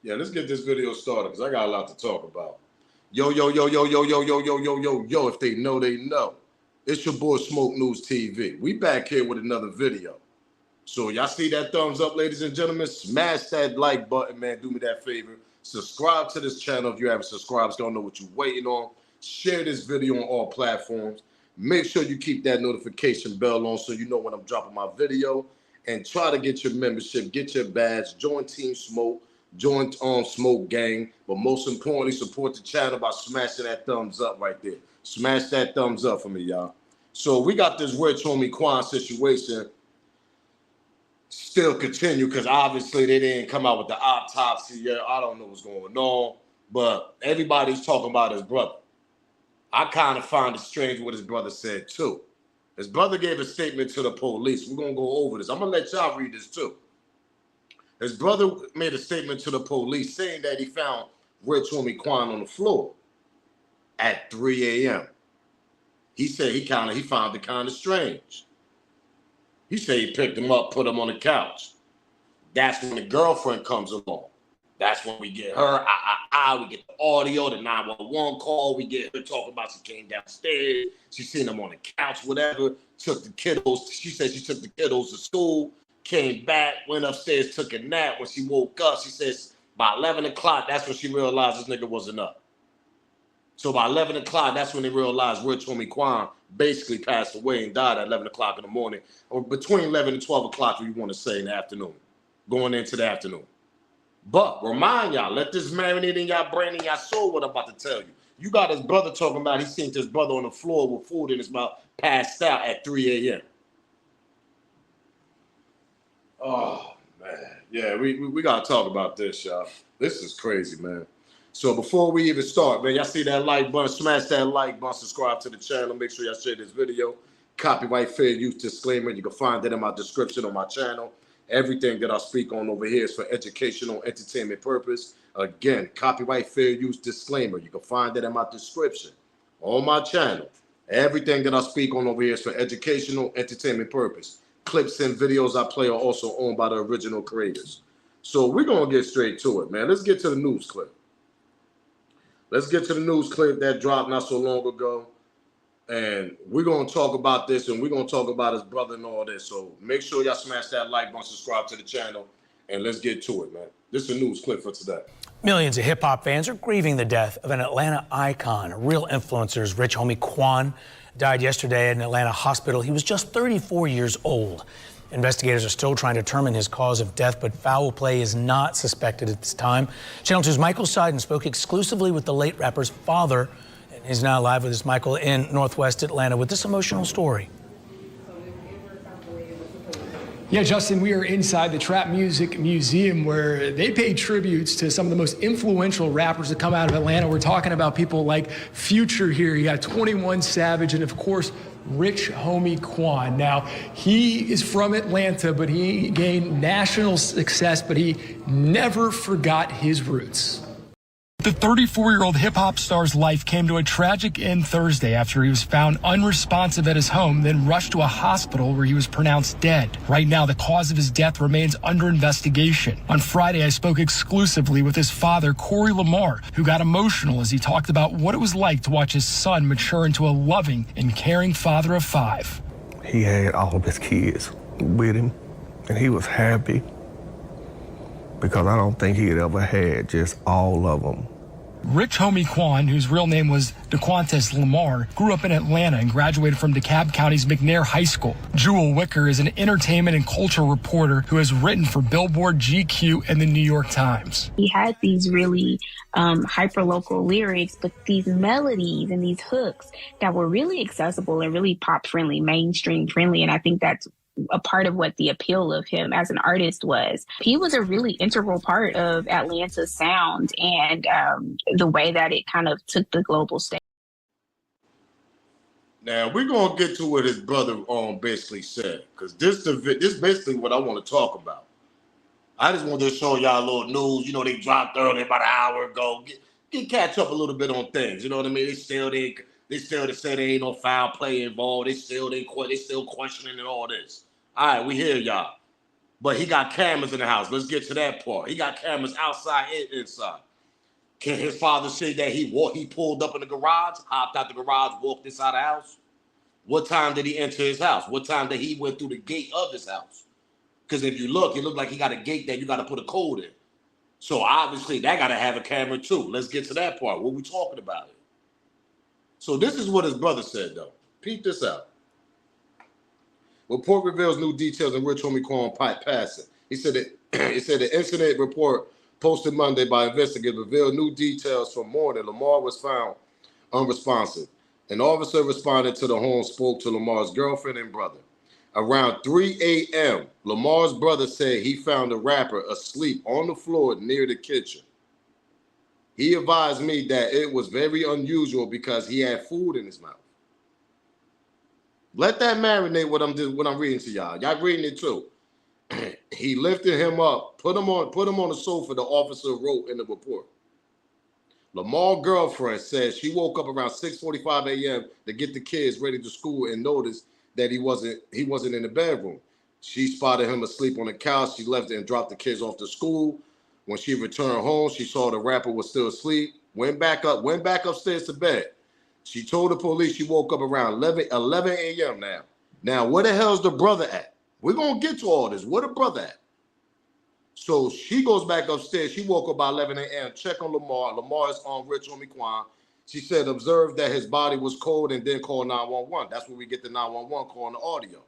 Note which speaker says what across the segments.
Speaker 1: Yeah, let's get this video started because I got a lot to talk about. Yo, yo, yo, yo, yo, yo, yo, yo, yo, yo, yo. If they know, they know. It's your boy Smoke News TV. We back here with another video. So y'all see that thumbs up, ladies and gentlemen? Smash that like button, man. Do me that favor. Subscribe to this channel if you haven't subscribed. Don't know what you're waiting on. Share this video on all platforms. Make sure you keep that notification bell on so you know when I'm dropping my video. And try to get your membership, get your badge, join Team Smoke, join Smoke Gang. But most importantly, support the channel by smashing that thumbs up right there. Smash that thumbs up for me, y'all. So we got this rich homie Quan situation still continue because obviously they didn't come out with the autopsy yet. I don't know what's going on, but everybody's talking about his brother. I kind of find it strange what his brother said too. His brother gave a statement to the police. We're going to go over this. I'm going to let y'all read this too. His brother made a statement to the police saying that he found rich homie Quan on the floor at 3 a.m. He said he found it kind of strange. He said he picked him up, put him on the couch. That's when the girlfriend comes along. That's when we get her, we get the audio, the 911 call. We get her talking about she came downstairs. She seen him on the couch, whatever. Took the kiddos. She said she took the kiddos to school, came back, went upstairs, took a nap. When she woke up, she says by 11 o'clock, that's when she realized this nigga wasn't up. So by 11 o'clock, that's when they realized rich homie Quan basically passed away and died at 11 o'clock in the morning, or between 11 and 12 o'clock, if you want to say, in the afternoon, going into the afternoon. But remind y'all, let this marinate in y'all brain and y'all soul what I'm about to tell you. You got his brother talking about he seen his brother on the floor with food in his mouth, passed out at 3 a.m. Oh, man. Yeah, we got to talk about this, y'all. This is crazy, man. So before we even start, man, y'all see that like button, smash that like button, subscribe to the channel, make sure y'all share this video. Copyright fair use disclaimer. You can find that in my description on my channel. Everything that I speak on over here is for educational, entertainment purpose. Again, copyright fair use disclaimer. You can find that in my description on my channel. Everything that I speak on over here is for educational, entertainment purpose. Clips and videos I play are also owned by the original creators. So we're going to get straight to it, man. Let's get to the news clip. Let's get to the news clip that dropped not so long ago. And we're going to talk about this, and we're going to talk about his brother and all this. So make sure y'all smash that like button, subscribe to the channel, and let's get to it, man. This is a news clip for today.
Speaker 2: Millions of hip-hop fans are grieving the death of an Atlanta icon. A real influencer's rich homie Quan died yesterday at an Atlanta hospital. He was just 34 years old. Investigators are still trying to determine his cause of death, but foul play is not suspected at this time. Channel 2's Michael Seiden spoke exclusively with the late rapper's father. He's now live with us, Michael, in Northwest Atlanta with this emotional story.
Speaker 3: Yeah, Justin, we are inside the Trap Music Museum where they pay tributes to some of the most influential rappers that come out of Atlanta. We're talking about people like Future here. You got 21 Savage and, of course, rich homie Quan. Now, he is from Atlanta, but he gained national success, but he never forgot his roots. The 34-year-old hip-hop star's life came to a tragic end Thursday after he was found unresponsive at his home, then rushed to a hospital where he was pronounced dead. Right now, the cause of his death remains under investigation. On Friday, I spoke exclusively with his father, Corey Lamar, who got emotional as he talked about what it was like to watch his son mature into a loving and caring father of 5.
Speaker 4: He had all of his kids with him, and he was happy because I don't think he had ever had just all of them.
Speaker 3: Rich homie Quan, whose real name was DeQuantes Lamar, grew up in Atlanta and graduated from DeKalb County's McNair High School. Jewel Wicker is an entertainment and culture reporter who has written for Billboard, GQ, and the New York Times.
Speaker 5: He had these really hyper-local lyrics, but these melodies and these hooks that were really accessible and really pop-friendly, mainstream-friendly, and I think that's a part of what the appeal of him as an artist was. He was a really integral part of Atlanta's sound and the way that it kind of took the global stage.
Speaker 1: Now, we're going to get to what his brother basically said, because this is basically what I want to talk about. I just wanted to show y'all a little news. You know, they dropped early about an hour ago. Catch up a little bit on things. You know what I mean? They still say there ain't no foul play involved. They still questioning and all this. All right, we hear y'all. But he got cameras in the house. Let's get to that part. He got cameras outside and inside. Can his father say that he pulled up in the garage, hopped out the garage, walked inside the house? What time did he enter his house? What time did he went through the gate of his house? Because if you look, it looked like he got a gate that you got to put a code in. So obviously that got to have a camera too. Let's get to that part. What we talking about it? So this is what his brother said though. Peep this out. Report reveals new details in rich homie Quan pipe passing. He said that it said the incident report posted Monday by investigators revealed new details from morning. Lamar was found unresponsive. An officer responded to the home, spoke to Lamar's girlfriend and brother. Around 3 a.m., Lamar's brother said he found the rapper asleep on the floor near the kitchen. He advised me that it was very unusual because he had food in his mouth. Let that marinate what I'm reading to y'all. Y'all reading it too. He lifted him up, put him on the sofa, the officer wrote in the report. Lamar's girlfriend said she woke up around 6:45 a.m. to get the kids ready to school and noticed that he wasn't in the bedroom. She spotted him asleep on the couch. She left and dropped the kids off to school. When she returned home, she saw the rapper was still asleep. Went back upstairs to bed. She told the police she woke up around 11 a.m. now. Now, where the hell's the brother at? We're going to get to all this. Where the brother at? So she goes back upstairs. She woke up by 11 a.m. Check on Lamar. Lamar is on rich homie Quan. She said observed that his body was cold and then called 911. That's where we get the 911 call on the audio.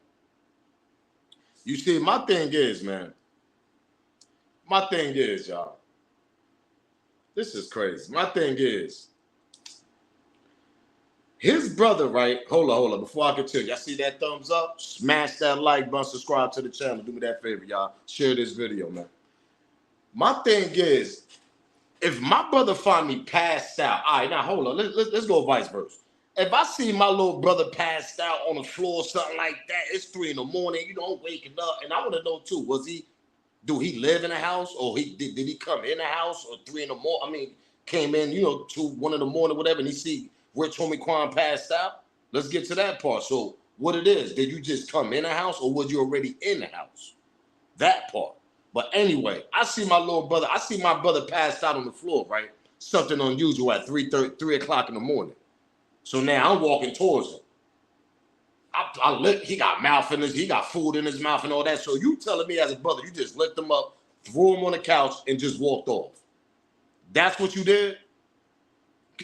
Speaker 1: You see, my thing is, y'all. This is crazy. My thing is, his brother, right? Hold on. Before I continue, y'all see that thumbs up? Smash that like button, subscribe to the channel. Do me that favor, y'all. Share this video, man. My thing is, if my brother find me passed out, all right, now hold on. Let's go vice versa. If I see my little brother passed out on the floor or something like that, it's 3 in the morning, waking up, and I want to know too, do he live in a house, or did he come in the house or 3 in the morning? I mean, came in, 1 in the morning, whatever, and he see rich homie Quan passed out? Let's get to that part. So what it is, did you just come in the house, or was you already in the house? That part. But anyway, I see my brother passed out on the floor, right? Something unusual at 3 o'clock in the morning. So now I'm walking towards him. He got he got food in his mouth and all that. So you telling me as a brother, you just lift him up, threw him on the couch, and just walked off. That's what you did?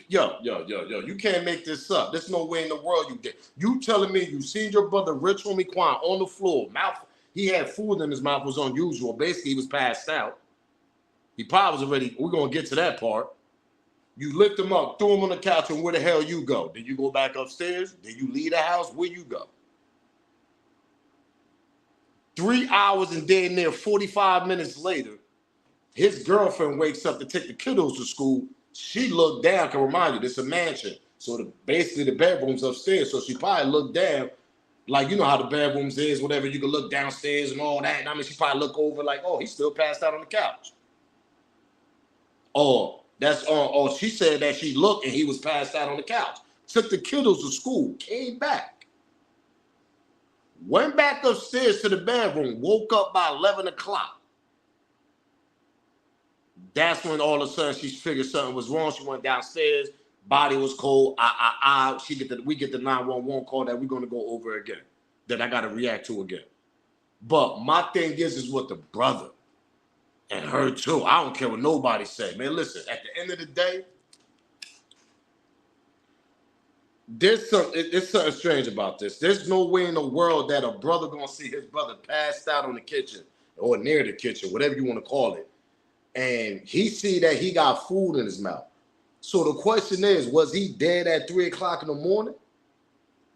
Speaker 1: Yo, you can't make this up. There's no way in the world you did. You telling me you seen your brother, rich homie Quan, on the floor, he had food in his mouth, was unusual. Basically, he was passed out. He probably was already, we're going to get to that part. You lift him up, threw him on the couch, and where the hell you go? Did you go back upstairs? Did you leave the house? Where you go? 3 hours and damn near 45 minutes later, his girlfriend wakes up to take the kiddos to school. She looked down, can remind you, this is a mansion. So basically the bedroom's upstairs. So she probably looked down, like, you know how the bedrooms is, whatever, you can look downstairs and all that. And I mean, she probably look over like, oh, he's still passed out on the couch. Or she said that she looked and he was passed out on the couch. Took the kiddos to school, came back. Went back upstairs to the bedroom, woke up by 11 o'clock. That's when all of a sudden she figured something was wrong. She went downstairs, body was cold. We get the 911 call that we're gonna go over again, that I gotta react to again. But my thing is with the brother and her too. I don't care what nobody say, man. Listen, at the end of the day, there's something strange about this. There's no way in the world that a brother gonna see his brother passed out on the kitchen or near the kitchen, whatever you want to call it, and he see that he got food in his mouth. So the question is, was he dead at 3 o'clock in the morning?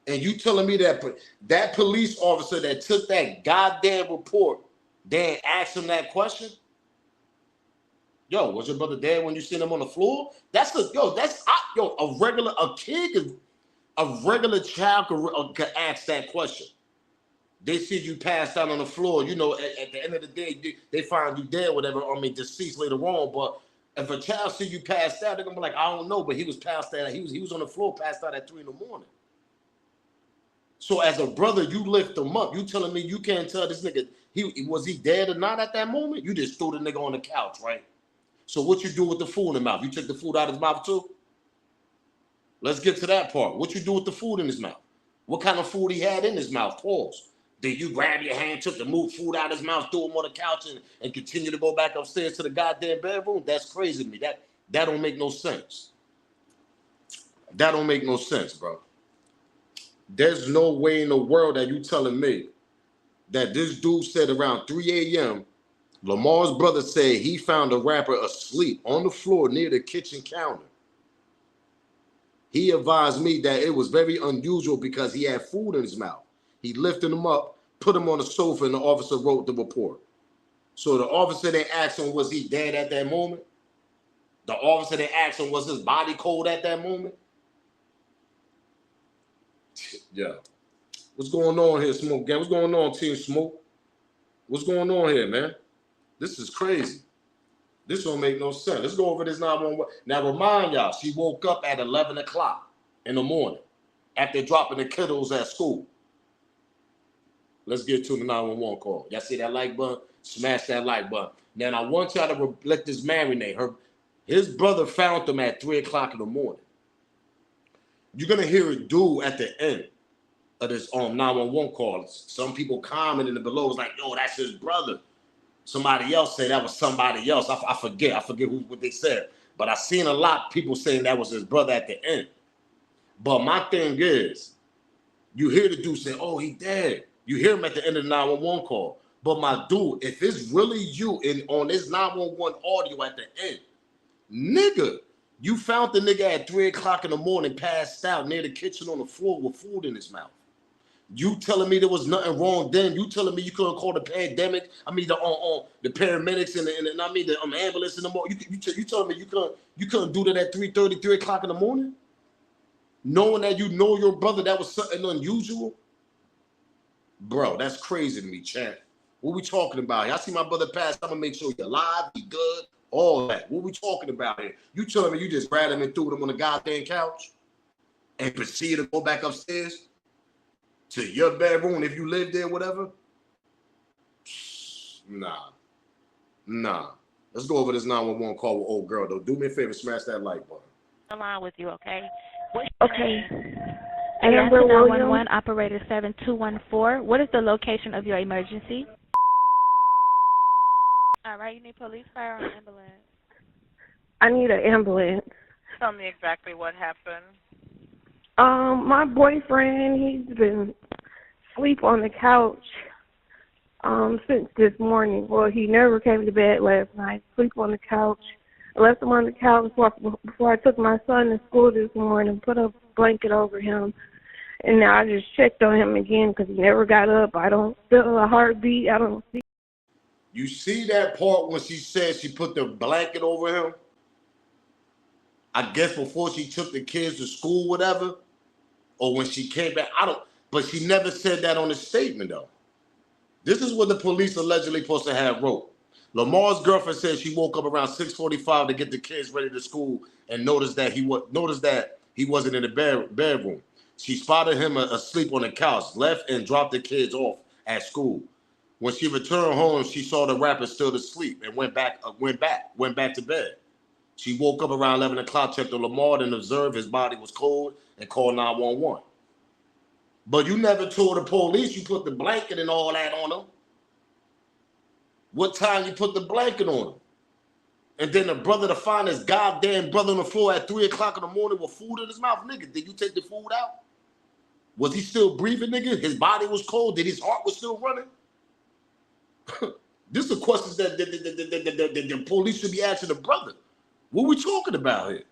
Speaker 1: And you telling me that police officer that took that goddamn report, then asked him that question? Yo, was your brother dead when you seen him on the floor? A regular child could ask that question. They see you passed out on the floor, at the end of the day, they find you dead, whatever, deceased later on. But if a child see you passed out, they're gonna be like, I don't know, but he was passed out. He was on the floor, passed out at 3 in the morning. So as a brother, you lift him up. You telling me you can't tell this nigga was he dead or not at that moment? You just threw the nigga on the couch, right? So what you do with the food in his mouth? You take the food out of his mouth too? Let's get to that part. What you do with the food in his mouth? What kind of food he had in his mouth? Pause. Did you grab your hand, took the food out of his mouth, threw him on the couch, and continue to go back upstairs to the goddamn bedroom? That's crazy to me. That don't make no sense. That don't make no sense, bro. There's no way in the world that you telling me that this dude said around 3 a.m., Lamar's brother said he found the rapper asleep on the floor near the kitchen counter. He advised me that it was very unusual because he had food in his mouth. He lifted him up, put him on the sofa, and the officer wrote the report. So the officer then asked him, was he dead at that moment? The officer then asked him, was his body cold at that moment? Yeah. What's going on here, Smoke Gang? What's going on, Team Smoke? What's going on here, man? This is crazy. This don't make no sense. Let's go over this 911. Now, remind y'all, she woke up at 11 o'clock in the morning after dropping the kiddos at school. Let's get to the 911 call. Y'all see that like button? Smash that like button. Now, I want y'all to let this marinate. His brother found them at 3 o'clock in the morning. You're going to hear a dude at the end of this 911 call. Some people commenting below was like, yo, that's his brother. Somebody else said that was somebody else. I forget what they said. But I seen a lot of people saying that was his brother at the end. But my thing is, you hear the dude say, oh, he dead. You hear him at the end of the 911 call. But my dude, if it's really you on this 911 audio at the end, nigga, you found the nigga at 3 o'clock in the morning passed out near the kitchen on the floor with food in his mouth. You telling me there was nothing wrong then? You telling me you couldn't call the pandemic? I mean the paramedics and I mean the ambulance in the morning. You telling me you couldn't do that at 3:30, 3 o'clock in the morning? Knowing that you know your brother, that was something unusual? Bro, that's crazy to me, champ. What we talking about here? I see my brother pass. I'm gonna make sure you're alive, be good, all that. What we talking about here? You telling me you just grabbed him and threw him on the goddamn couch and proceeded to go back upstairs to your bedroom if you live there, whatever? Nah. Let's go over this 911 call with old girl, though. Do me a favor, smash that like button.
Speaker 6: Along with you, okay?
Speaker 7: Okay.
Speaker 6: Amber 911, operator 7214. What is the location of your emergency? All right, you need police, fire, or ambulance?
Speaker 7: I need an ambulance.
Speaker 8: Tell me exactly what happened.
Speaker 7: My boyfriend, he's been asleep on the couch since this morning. Well, he never came to bed last night. Sleep on the couch. I left him on the couch before I took my son to school this morning, put a blanket over him. And now I just checked on him again because he never got up. I don't feel a heartbeat. I don't see.
Speaker 1: You see that part when she said she put the blanket over him? I guess before she took the kids to school, whatever, or when she came back, but she never said that on the statement, though. This is what the police allegedly supposed to have wrote. Lamar's girlfriend said she woke up around 6:45 to get the kids ready to school and noticed that he wasn't in the bedroom. She spotted him asleep on the couch, left and dropped the kids off at school. When she returned home, she saw the rapper still asleep and went back to bed. She woke up around 11 o'clock, checked on Lamar, and observed his body was cold and called 911. But you never told the police you put the blanket and all that on him. What time you put the blanket on him? And then the brother to find his goddamn brother on the floor at 3 o'clock in the morning with food in his mouth. Nigga, did you take the food out? Was he still breathing, nigga? His body was cold? Did his heart was still running? This is questions that the police should be asking the brother. What we talking about here?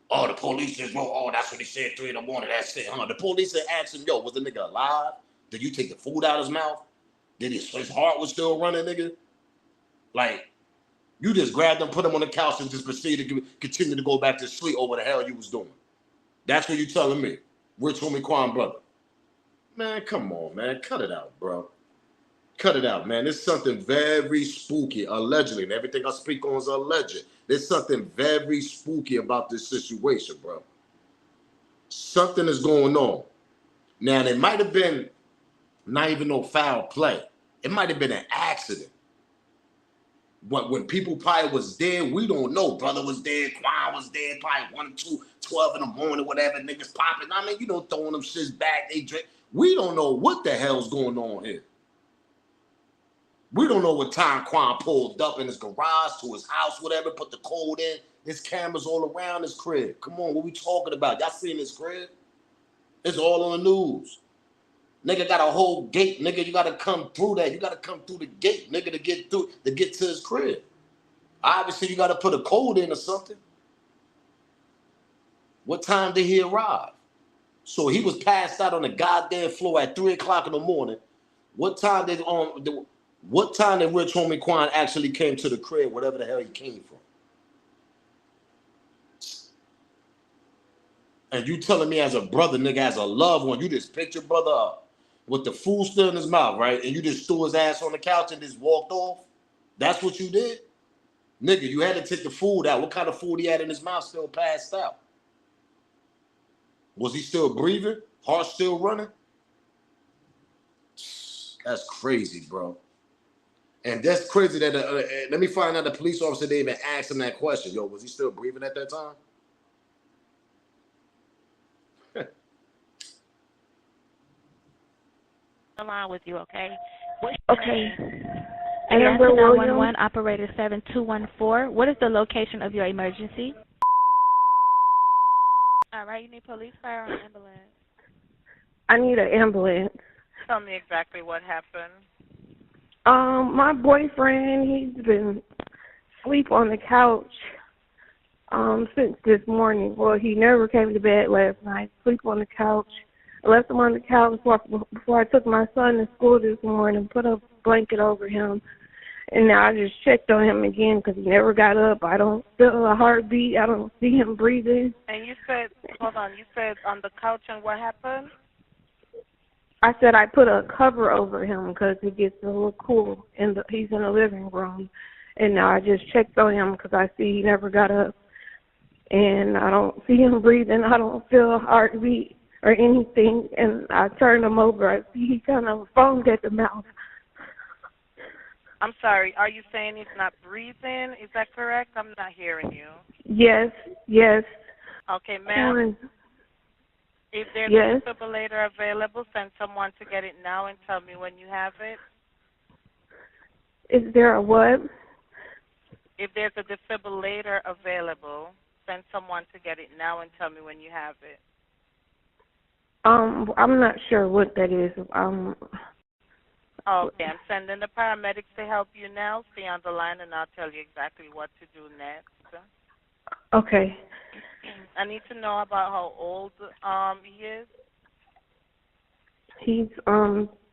Speaker 1: Oh, the police just wrote, oh, that's what he said 3 in the morning. That's it, huh? The police had asked him, yo, was the nigga alive? Did you take the food out of his mouth? Did his heart was still running, nigga? Like, you just grabbed him, put him on the couch, and just proceeded to continue to go back to sleep over what the hell you was doing. That's what you telling me. Rich homie Quan brother. Man, come on, man. Cut it out, bro. Cut it out, man. There's something very spooky, allegedly, and everything I speak on is alleged. There's something very spooky about this situation, bro. Something is going on. Now, there might have been not even no foul play. It might have been an accident. When people probably was dead, we don't know. Brother was dead, Quan was dead, probably 1, 2, 12 in the morning, whatever, niggas popping. I mean, you know, throwing them shits back, they drink. We don't know what the hell's going on here. We don't know what time Quan pulled up in his garage to his house, whatever, put the code in. There's cameras all around his crib. Come on, what we talking about? Y'all seen his crib? It's all on the news. Nigga got a whole gate, nigga. You gotta come through that. You gotta come through the gate, nigga, to get to his crib. Obviously, you gotta put a code in or something. What time did he arrive? So he was passed out on the goddamn floor at 3 o'clock in the morning. What time did Rich Homie Quan actually came to the crib, whatever the hell he came from? And you telling me as a brother, nigga, as a loved one, you just picked your brother up with the food still in his mouth, right? And you just threw his ass on the couch and just walked off? That's what you did? Nigga, you had to take the food out. What kind of food he had in his mouth still passed out? Was he still breathing? Heart still running? That's crazy, bro. And that's crazy that, let me find out the police officer didn't even ask him that question. Yo, was he still breathing at that time?
Speaker 6: Line with you, okay?
Speaker 7: Okay.
Speaker 6: Amber 911 operator 7214. What is the location of your emergency? All right, you need police, fire, or ambulance?
Speaker 7: I need an ambulance.
Speaker 8: Tell me exactly what happened.
Speaker 7: My boyfriend, he's been asleep on the couch since this morning. Well, he never came to bed last night. Sleep on the couch. I left him on the couch before I took my son to school this morning, put a blanket over him. And now I just checked on him again because he never got up. I don't feel a heartbeat. I don't see him breathing.
Speaker 8: And you said, hold on, you said on the couch, and what happened?
Speaker 7: I said I put a cover over him because it gets a little cool. He's in the living room. And now I just checked on him because I see he never got up. And I don't see him breathing. I don't feel a heartbeat or anything. And I turned him over. I see he kind of foamed at the mouth.
Speaker 8: I'm sorry, are you saying he's not breathing? Is that correct? I'm not hearing you.
Speaker 7: Yes, yes.
Speaker 8: Okay, ma'am. If there's
Speaker 7: yes.
Speaker 8: a defibrillator available, send someone to get it now and tell me when you have it.
Speaker 7: Is there a what?
Speaker 8: If there's a defibrillator available, send someone to get it now and tell me when you have it.
Speaker 7: I'm not sure what that is.
Speaker 8: Okay, I'm sending the paramedics to help you now. Stay on the line, and I'll tell you exactly what to do next.
Speaker 7: Okay.
Speaker 8: I need to know about how old he is.
Speaker 7: He's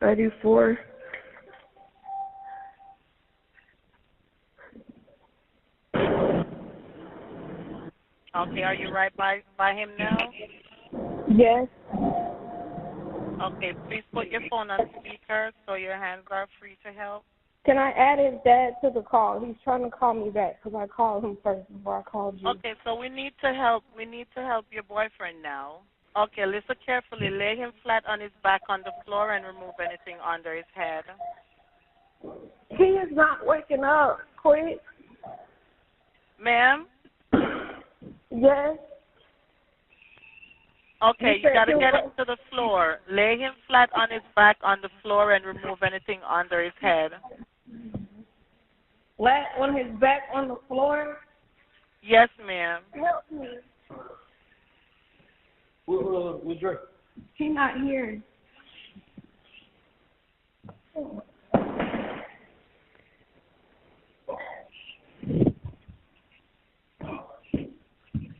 Speaker 7: 34.
Speaker 8: Okay, are you right by him now?
Speaker 7: Yes.
Speaker 8: Okay, please put your phone on speaker so your hands are free to help.
Speaker 7: Can I add his dad to the call? He's trying to call me back because I called him first before I called you.
Speaker 8: Okay, so we need to help your boyfriend now. Okay, listen carefully. Lay him flat on his back on the floor and remove anything under his head.
Speaker 7: He is not waking up. Quick.
Speaker 8: Ma'am?
Speaker 7: Yes.
Speaker 8: Okay, you got to get him to the floor. Lay him flat on his back on the floor and remove anything under his head.
Speaker 7: Flat on his back on the floor?
Speaker 8: Yes, ma'am.
Speaker 7: Help me.
Speaker 9: What's Dre?
Speaker 7: He's not here.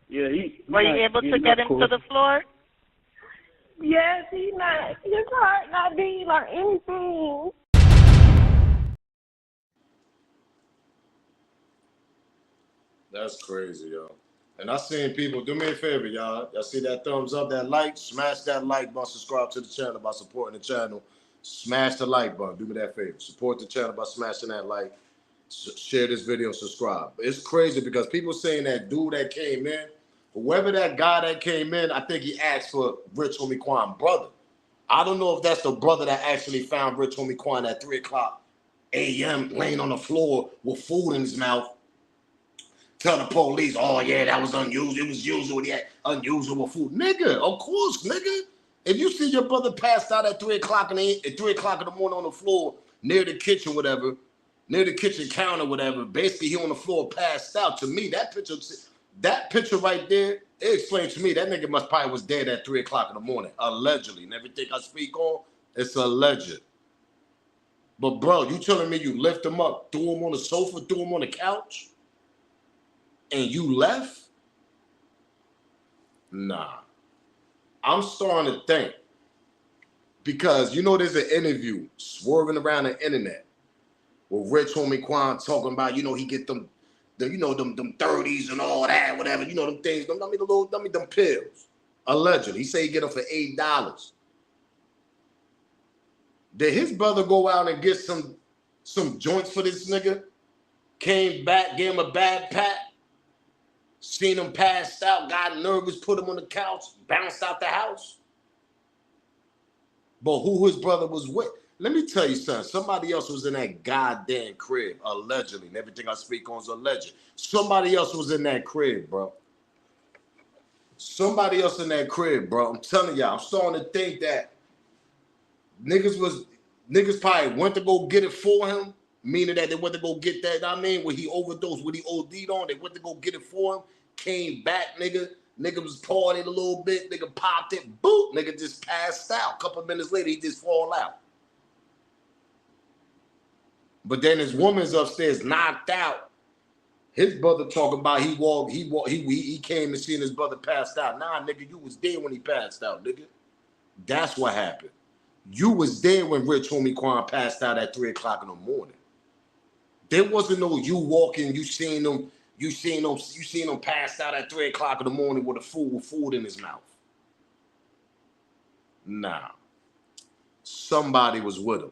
Speaker 9: Yeah,
Speaker 8: Were you able to get him to the floor?
Speaker 7: Yes, he's not. His heart not beating or anything.
Speaker 1: That's crazy, yo. And I seen people, do me a favor, y'all. Y'all see that thumbs up, that like? Smash that like button, subscribe to the channel by supporting the channel. Smash the like button. Do me that favor. Support the channel by smashing that like. Share this video, subscribe. It's crazy because people saying that dude that came in, whoever that guy that came in, I think he asked for Rich Homie Quan brother. I don't know if that's the brother that actually found Rich Homie Quan at 3 o'clock a.m. laying on the floor with food in his mouth. Tell the police, oh yeah, that was unusual. It was usual. He had unusual food. Nigga, of course, nigga. If you see your brother passed out at 3 o'clock in the morning on the floor near the kitchen, whatever, near the kitchen counter, whatever, basically he on the floor passed out. To me, that picture right there, it explained to me that nigga must probably was dead at 3 o'clock in the morning, allegedly. And everything I speak on, it's alleged. But bro, you telling me you lift him up, threw him on the sofa, threw him on the couch, and you left? Nah. I'm starting to think, because you know there's an interview swerving around the internet with Rich Homie Quan talking about, you know, he get them 30s and all that, whatever, you know, them things, them pills. Allegedly. He say he get them for $8. Did his brother go out and get some joints for this nigga? Came back, gave him a bad pat, seen him passed out, got nervous, put him on the couch, bounced out the house? But who his brother was with? Let me tell you something. Somebody else was in that goddamn crib, allegedly. And everything I speak on is alleged. Somebody else was in that crib, bro. Somebody else in that crib, bro. I'm telling y'all, I'm starting to think that niggas probably went to go get it for him, meaning that they went to go get that, I mean, when he overdosed, when he OD'd on, they went to go get it for him, came back, nigga was partying a little bit, nigga popped it, boop, nigga just passed out. A couple of minutes later, he just fall out. But then his woman's upstairs knocked out. His brother talking about he came and seen his brother passed out. Nah, nigga, you was there when he passed out, nigga. That's what happened. You was there when Rich Homie Quan passed out at 3 o'clock in the morning. There wasn't no you walking, you seen him passed out at 3 o'clock in the morning with food in his mouth. Nah. Somebody was with him.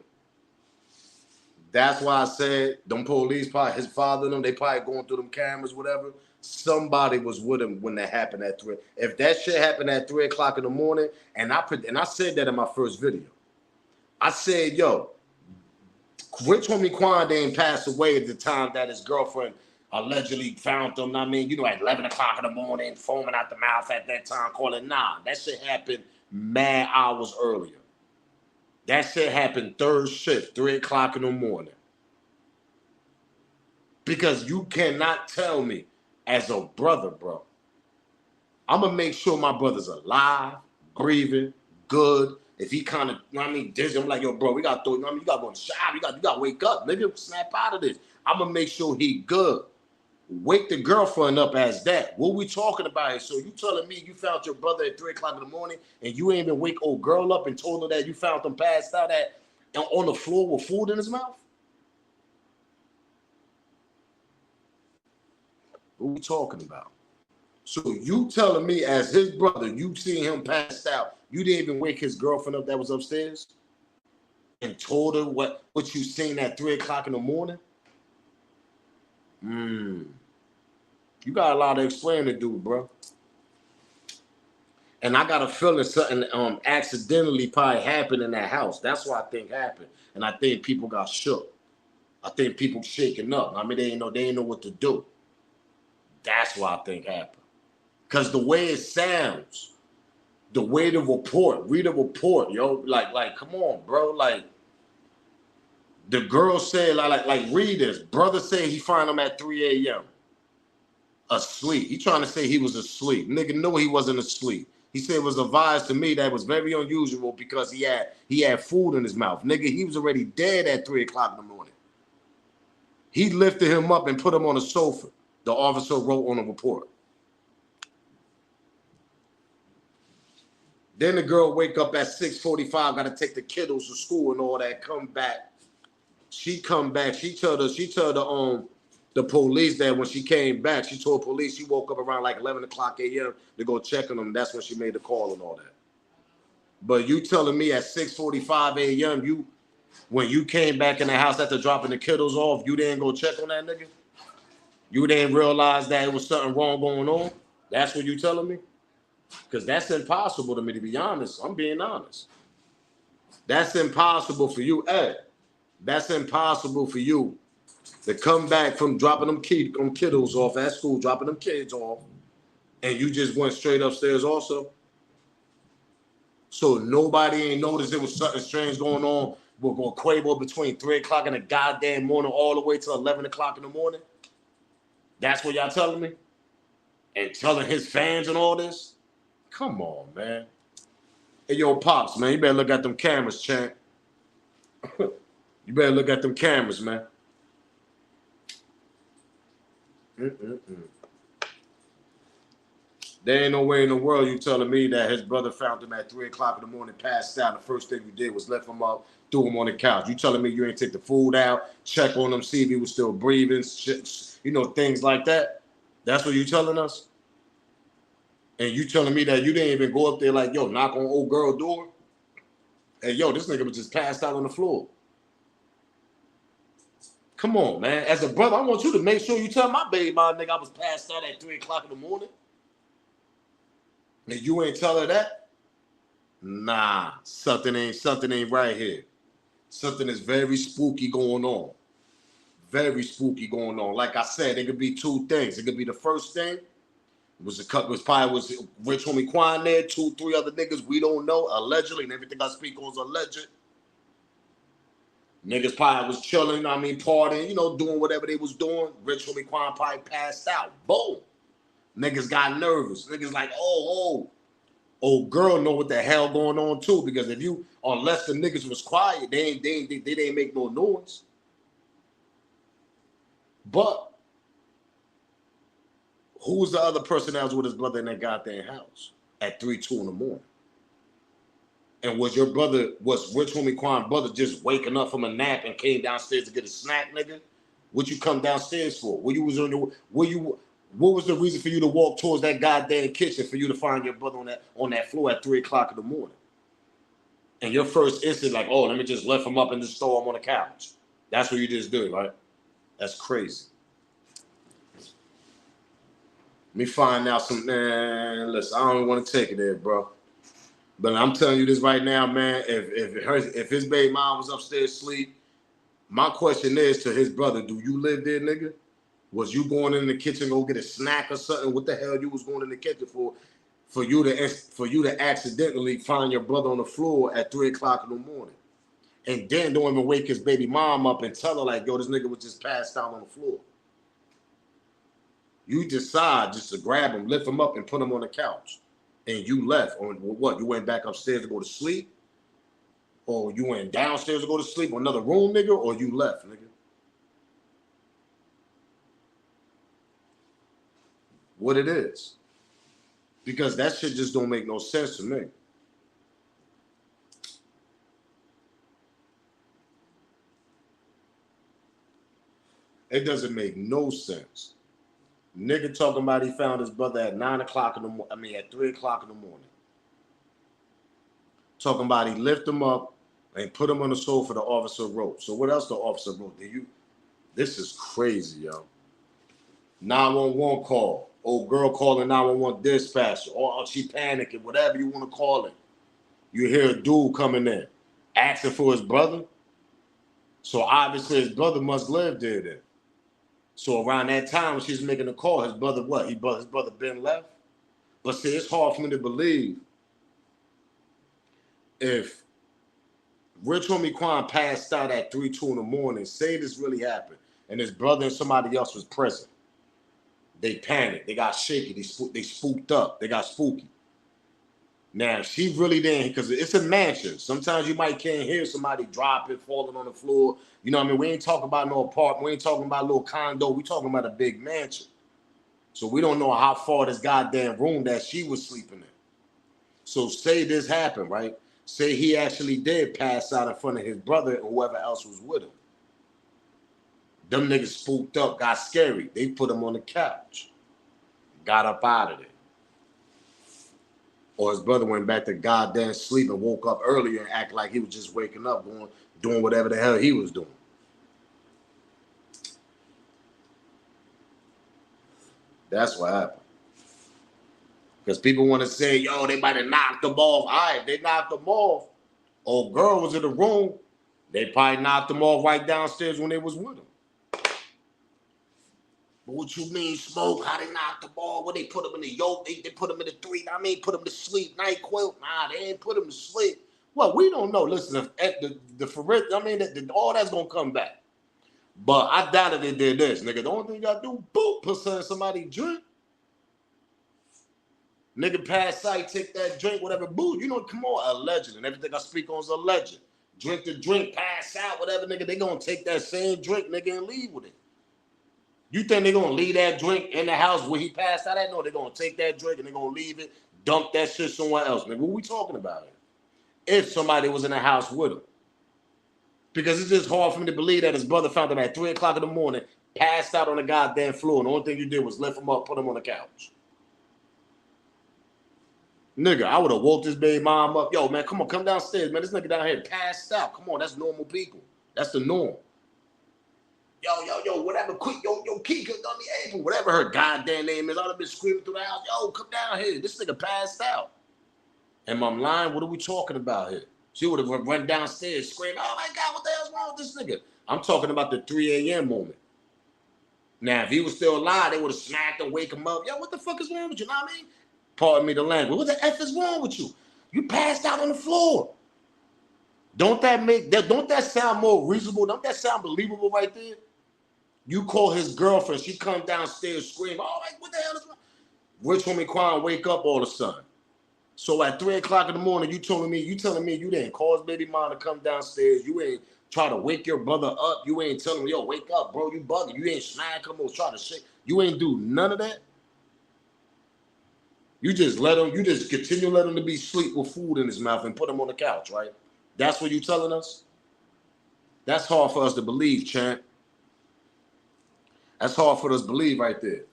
Speaker 1: That's why I said them police, probably his father and them, they probably going through them cameras, whatever. Somebody was with him when that happened at 3. If that shit happened at 3 o'clock in the morning, and I said that in my first video. I said, yo, Rich Homie Quan didn't pass away at the time that his girlfriend allegedly found him. I mean, you know, at 11 o'clock in the morning, foaming out the mouth at that time, calling. Nah, that shit happened mad hours earlier. That shit happened third shift, 3 o'clock in the morning. Because you cannot tell me as a brother, bro. I'm going to make sure my brother's alive, breathing, good. If he kind of, you know what I mean, dizzy, I'm like, yo, bro, we got to throw, you know what I mean, you got to go in the shower, you got to wake up. Nigga, snap out of this. I'm going to make sure he good. Wake the girlfriend up as that. What we talking about here? So you telling me you found your brother at 3 o'clock in the morning and you ain't even wake old girl up and told her that you found him passed out on the floor with food in his mouth? What we talking about? So you telling me as his brother, you seen him passed out, you didn't even wake his girlfriend up that was upstairs and told her what you seen at 3 o'clock in the morning? You got a lot to explain to do, bro. And I got a feeling something accidentally probably happened in that house. That's what I think happened. And I think people got shook. I think people shaking up. I mean, they ain't know what to do. That's what I think happened. Because the way it sounds, the way the report, read the report, yo, like, come on, bro. Like, the girl said, like, read this. Brother said he find him at 3 a.m. asleep. He trying to say he was asleep. Nigga knew he wasn't asleep. He said it was advised to me that was very unusual because he had food in his mouth. Nigga, he was already dead at 3 o'clock in the morning. He lifted him up and put him on a sofa. The officer wrote on the report. Then the girl wake up at 6:45, got to take the kiddos to school and all that, come back. She come back. She told the police that when she came back, she told police she woke up around like 11 o'clock a.m. to go check on them. That's when she made the call and all that. But you telling me at 6:45 a.m., when you came back in the house after dropping the kiddos off, you didn't go check on that nigga? You didn't realize that it was something wrong going on? That's what you telling me? Because that's impossible to me, to be honest. I'm being honest. That's impossible for you, Ed. That's impossible for you to come back from dropping them kiddos off at school, dropping them kids off, and you just went straight upstairs also. So nobody ain't noticed there was something strange going on with Quavo between 3 o'clock in the goddamn morning all the way to 11 o'clock in the morning. That's what y'all telling me? And telling his fans and all this? Come on, man. Hey, yo, Pops, man, you better look at them cameras, champ. You better look at them cameras, man. There ain't no way in the world you telling me that his brother found him at 3 o'clock in the morning, passed out. The first thing you did was lift him up, threw him on the couch. You telling me you ain't take the food out, check on him, see if he was still breathing, you know, things like that? That's what you telling us? And you telling me that you didn't even go up there like, yo, knock on old girl door? Hey, yo, this nigga was just passed out on the floor. Come on, man. As a brother, I want you to make sure you tell my baby mom, nigga, I was passed out at 3 o'clock in the morning. And you ain't tell her that? Nah, something ain't right here. Something is very spooky going on. Very spooky going on. Like I said, it could be two things. It could be the first thing. Was Rich Homie Quan there, 2-3 other niggas we don't know, allegedly, and everything I speak on is alleged. Niggas probably was chilling, partying, you know, doing whatever they was doing. Rich Homie Quan probably passed out. Boom. Niggas got nervous. Niggas like, old girl know what the hell going on too, because unless the niggas was quiet, they didn't make no noise. But who was the other person that was with his brother in that goddamn house at 3-2 in the morning? And was Rich Homie Quan's brother just waking up from a nap and came downstairs to get a snack, nigga? What you come downstairs for? What was the reason for you to walk towards that goddamn kitchen for you to find your brother on that floor at 3 o'clock in the morning? And your first instinct, like, oh, let me just lift him up and just throw him on the couch. That's what you just did, right? That's crazy. Let me find out man, listen, I don't want to take it there, bro. But I'm telling you this right now, man, if his baby mom was upstairs asleep, my question is to his brother, do you live there, nigga? Was you going in the kitchen go get a snack or something? What the hell you was going in the kitchen for? For you to accidentally find your brother on the floor at 3 o'clock in the morning. And then don't even wake his baby mom up and tell her like, yo, this nigga was just passed out on the floor. You decide just to grab him, lift him up, and put him on the couch. And you left. Or what? You went back upstairs to go to sleep? Or you went downstairs to go to sleep in another room, nigga? Or you left, nigga? What it is. Because that shit just don't make no sense to me. It doesn't make no sense. Nigga talking about he found his brother at 9 o'clock at 3 o'clock in the morning. Talking about he lift him up and put him on the sofa, the officer wrote. So what else the officer wrote? This is crazy, yo. 911 call. Old girl calling 911 dispatcher. Or she panicking, whatever you want to call it. You hear a dude coming in, asking for his brother. So obviously his brother must live there then. So around that time when she's making the call, his brother what? His brother been left? But see, it's hard for me to believe if Rich Homie Quan passed out at 3-2 in the morning, say this really happened, and his brother and somebody else was present. They panicked. They got shaky. They spooked up. They got spooky. Now, she really didn't, because it's a mansion. Sometimes you can't hear somebody dropping, falling on the floor. You know what I mean? We ain't talking about no apartment. We ain't talking about a little condo. We talking about a big mansion. So we don't know how far this goddamn room that she was sleeping in. So say this happened, right? Say he actually did pass out in front of his brother and whoever else was with him. Them niggas spooked up, got scary. They put him on the couch. Got up out of there. Or his brother went back to goddamn sleep and woke up earlier and act like he was just waking up, doing whatever the hell he was doing. That's what happened. Because people want to say, yo, they might have knocked them off. All right, they knocked them off. Old girl was in the room. They probably knocked him off right downstairs when they was with him. But what you mean, Smoke? How they knocked him off? What they put him in the yoke? They put him in the 3. I mean, put him to sleep. Night quilt? Nah, they ain't put him to sleep. Well, we don't know. Listen, the forensic, I mean, all that's gonna come back. But I doubt if they did this, nigga. The only thing you gotta do, boop, put somebody drink. Nigga pass out, take that drink, whatever, boo. You know, come on, alleged. And everything I speak on is alleged. Drink the drink, pass out, whatever, nigga. They gonna take that same drink, nigga, and leave with it. You think they gonna leave that drink in the house where he passed out at? No, they gonna take that drink and they gonna leave it, dump that shit somewhere else, nigga. What we talking about here? If somebody was in the house with him. Because it's just hard for me to believe that his brother found him at 3 o'clock in the morning, passed out on the goddamn floor, and the only thing you did was lift him up, put him on the couch. Nigga, I would have woke this baby mom up. Yo, man, come on, come downstairs, man. This nigga down here passed out. Come on, that's normal people. That's the norm. Yo, whatever, quick, yo, Kika, on the apron, whatever her goddamn name is. I'd have been screaming through the house. Yo, come down here. This nigga passed out. And I'm lying. What are we talking about here? She would have run downstairs screaming, oh my God, what the hell's wrong with this nigga? I'm talking about the 3 a.m. moment. Now, if he was still alive, they would have smacked him, wake him up. Yo, what the fuck is wrong with you? Know what I mean? Pardon me the language. What the F is wrong with you? You passed out on the floor. Don't that sound more reasonable? Don't that sound believable right there? You call his girlfriend, she come downstairs screaming, oh, like, what the hell is wrong? Rich homie Quan wake up all of a sudden. So at 3 o'clock in the morning, you telling me you didn't cause baby mom to come downstairs. You ain't try to wake your brother up. You ain't telling him, yo, wake up, bro. You bugging. You ain't smack him or try to shake. You ain't do none of that. You just continue letting him to be asleep with food in his mouth and put him on the couch, right? That's what you telling us? That's hard for us to believe, champ. That's hard for us to believe right there.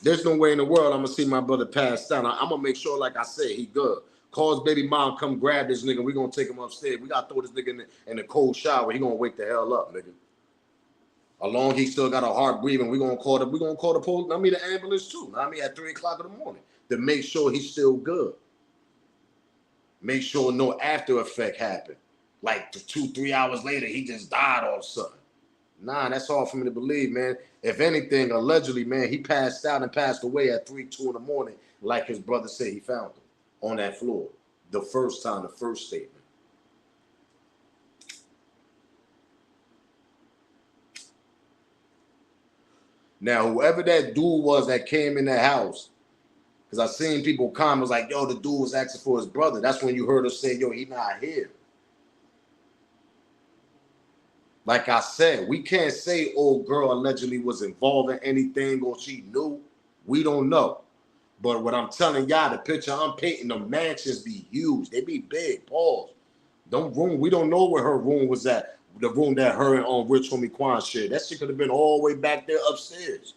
Speaker 1: There's no way in the world I'm going to see my brother pass down. I'm going to make sure, like I said, he good. Call his baby mom, come grab this nigga. We're going to take him upstairs. We got to throw this nigga in the cold shower. He going to wake the hell up, nigga. Along he still got a heart breathing. We're going to call the police. I mean, the ambulance too. I mean, at 3 o'clock in the morning to make sure he's still good. Make sure no after effect happened. Like 2-3 hours later, he just died all of a sudden. Nah, that's hard for me to believe, man. If anything, allegedly, man, he passed out and passed away at 3-2 in the morning, like his brother said he found him on that floor. The first statement. Now, whoever that dude was that came in the house, because I seen people comment, like, yo, the dude was asking for his brother. That's when you heard us say, yo, he not here. Like I said, we can't say old girl allegedly was involved in anything or she knew. We don't know. But what I'm telling y'all, the picture I'm painting, the mansions be huge. They be big, pause. We don't know where her room was at. The room that her and Rich homie Quan shared. That shit could have been all the way back there upstairs.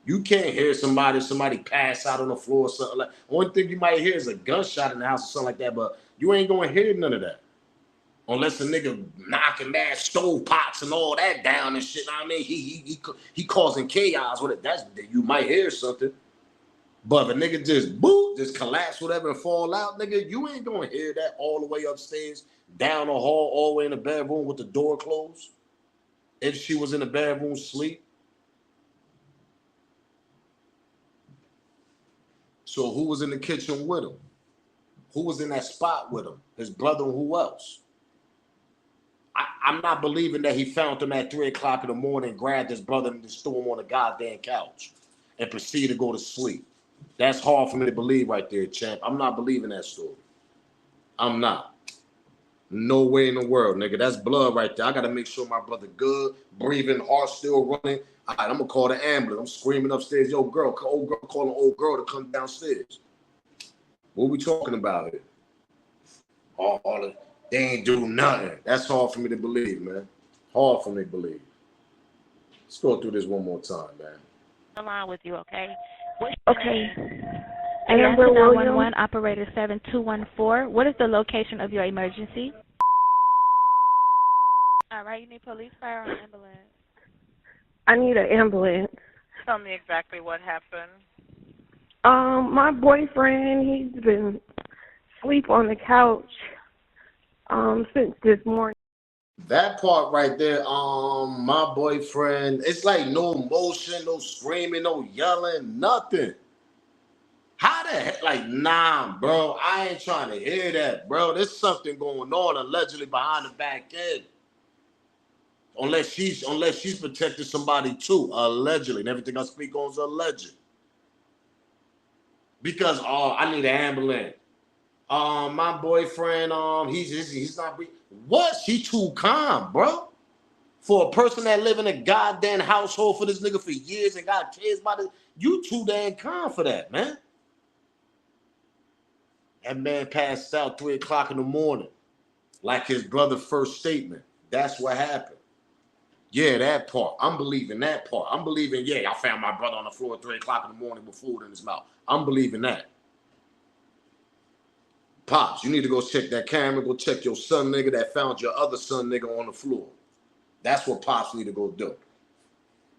Speaker 1: You can't hear somebody pass out on the floor or something like. Only thing you might hear is a gunshot in the house or something like that, but you ain't gonna hear none of that. Unless a nigga knocking mad stove pots and all that down and shit. I mean, he causing chaos with it. That's you might hear something. But if a nigga just collapse whatever and fall out, nigga, you ain't gonna hear that all the way upstairs, down the hall, all the way in the bedroom with the door closed. If she was in the bedroom sleep. So who was in the kitchen with him? Who was in that spot with him? His brother and who else? I'm not believing that he found him at 3 o'clock in the morning, grabbed his brother and just threw him on the goddamn couch and proceeded to go to sleep. That's hard for me to believe right there, champ. I'm not believing that story. I'm not. No way in the world, nigga. That's blood right there. I got to make sure my brother good, breathing, heart still running. All right, I'm going to call the ambulance. I'm screaming upstairs, yo, girl, calling old girl to come downstairs. What we talking about here? They ain't do nothing. That's hard for me to believe, man. Hard for me to believe. Let's go through this one more time, man.
Speaker 6: Along with you, okay?
Speaker 7: Okay.
Speaker 6: Amber 911, operator 7214. What is the location of your emergency? All right, you need police, fire, or ambulance?
Speaker 7: I need an ambulance.
Speaker 8: Tell me exactly what happened.
Speaker 7: My boyfriend, he's been asleep on the couch since this morning.
Speaker 1: That part right there, my boyfriend, it's like no motion, no screaming, no yelling, nothing. How the heck? Like, nah, bro, I ain't trying to hear that, bro. There's something going on allegedly behind the back end. Unless she's protecting somebody too, allegedly. And everything I speak on is alleged. Because I need an ambulance. My boyfriend, he's not. What? She too calm, bro. For a person that live in a goddamn household for this nigga for years and got kids by this, you too damn calm for that, man. That man passed out 3 o'clock in the morning, like his brother's first statement. That's what happened. Yeah, that part. I'm believing that part. I'm believing, yeah, I found my brother on the floor at 3 o'clock in the morning with food in his mouth. I'm believing that. Pops, you need to go check that camera. Go check your son nigga that found your other son nigga on the floor. That's what Pops need to go do.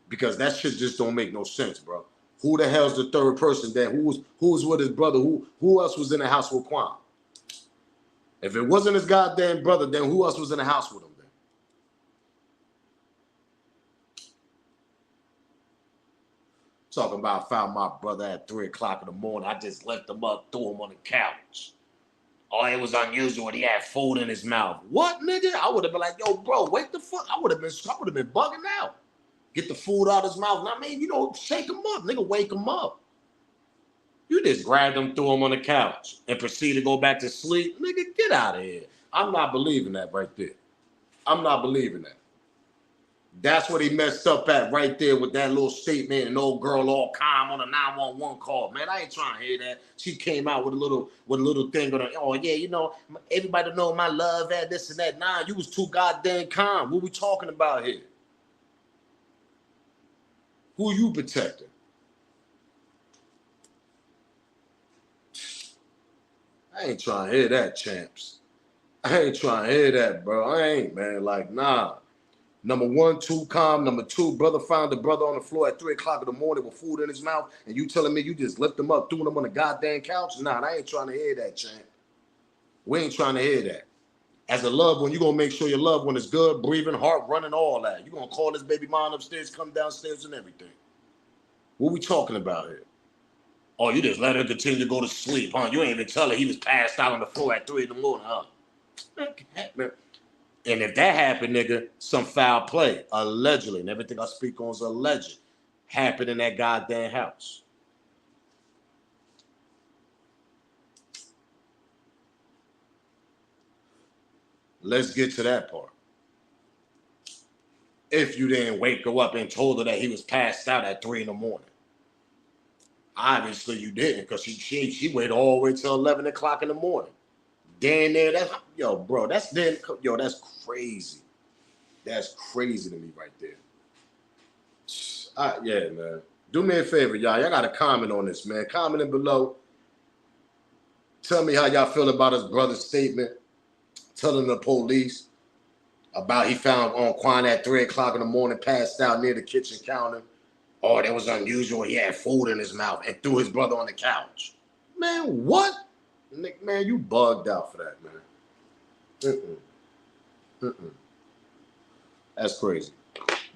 Speaker 1: Because that shit just don't make no sense, bro. Who the hell's the third person then? Who was with his brother? Who else was in the house with Quan? If it wasn't his goddamn brother, then who else was in the house with him then? Talking about I found my brother at 3 o'clock in the morning. I just left him up, threw him on the couch. Oh, it was unusual. He had food in his mouth. What, nigga? I would have been like, yo, bro, wake the fuck. I would have been bugging out. Get the food out of his mouth. I mean, shake him up, nigga, wake him up. You just grabbed him, threw him on the couch, and proceed to go back to sleep. Nigga, get out of here. I'm not believing that right there. I'm not believing that. That's what he messed up at right there with that little statement and old girl all calm on a 911 call. Man, I ain't trying to hear that. She came out with a little thing on her. Oh, yeah, everybody know my love at this and that. Nah, you was too goddamn calm. What we talking about here? Who you protecting? I ain't trying to hear that, champs. I ain't trying to hear that, bro. I ain't, man. Like, nah. Number one, too calm. Number two, brother found the brother on the floor at 3 o'clock in the morning with food in his mouth, and you telling me you just lift him up, threw him on the goddamn couch? Nah, I ain't trying to hear that, champ. We ain't trying to hear that. As a loved one, you're going to make sure your loved one is good, breathing, heart running, all that. You're going to call this baby mom upstairs, come downstairs and everything. What we talking about here? Oh, you just let her continue to go to sleep, huh? You ain't even tell her he was passed out on the floor at 3 in the morning, huh? And if that happened, nigga, some foul play, allegedly, and everything I speak on is alleged, happened in that goddamn house. Let's get to that part. If you didn't wake her up and told her that he was passed out at 3 in the morning. Obviously you didn't, because she waited all the way till 11 o'clock in the morning. Damn there, that's crazy. That's crazy to me right there. Yeah, man. Do me a favor, y'all. Y'all got to comment on this, man. Comment in below. Tell me how y'all feel about his brother's statement. Telling the police about he found on Quan at 3 o'clock in the morning, passed out near the kitchen counter. Oh, that was unusual. He had food in his mouth and threw his brother on the couch. Man, what? Nick, man, you bugged out for that, man. That's crazy.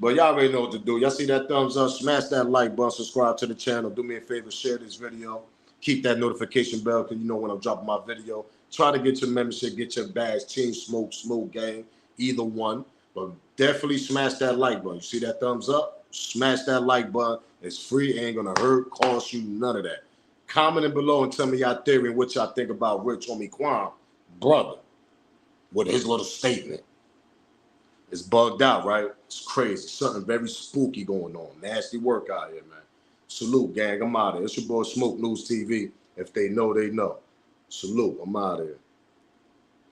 Speaker 1: But y'all already know what to do. Y'all see that thumbs up, smash that like button, subscribe to the channel. Do me a favor, share this video. Keep that notification bell because you know when I'm dropping my video. Try to get your membership, get your badge, Team Smoke Gang, either one. But definitely smash that like button. You see that thumbs up? Smash that like button. It's free, ain't gonna hurt, cost you none of that. Comment below and tell me your theory and what y'all think about Rich Homie Quan, brother, with his little statement. It's bugged out, right? It's crazy. Something very spooky going on. Nasty work out here, man. Salute, gang. I'm out of here. It's your boy Smoke News TV. If they know, they know. Salute. I'm out of here.